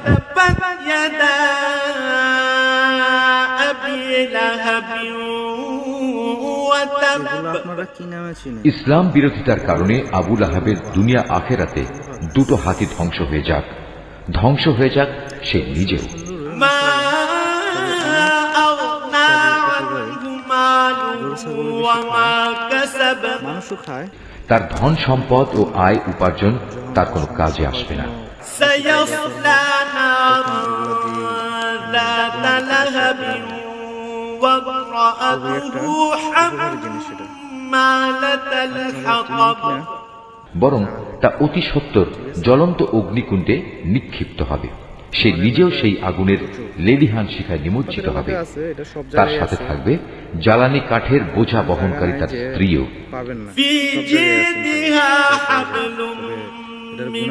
تبت يدا أبي لهب وتب ইসলাম বিরোধিতার কারণে আবু লাহাবের দুনিয়া আখেরাতে দুটো হাতি ধ্বংস হয়ে যাক সে নিজেও। ما أغنى عنه ماله وما كسب তার ধন সম্পদ ও আয় উপার্জন তার কোনো কাজে আসবে না। سيصلى نارا ذات لهب وامرأته حمالة الحطب বরং তা অতি সত্বর জ্বলন্ত অগ্নিকুণ্ডে নিক্ষিপ্ত হবে, সে নিজেও সেই আগুনের লেলিহান শিখায় নিমজ্জিত হবে। তার সাথে থাকবে জ্বালানি কাঠের বোঝা বহনকারী তার স্ত্রীও। في جيدها حبل من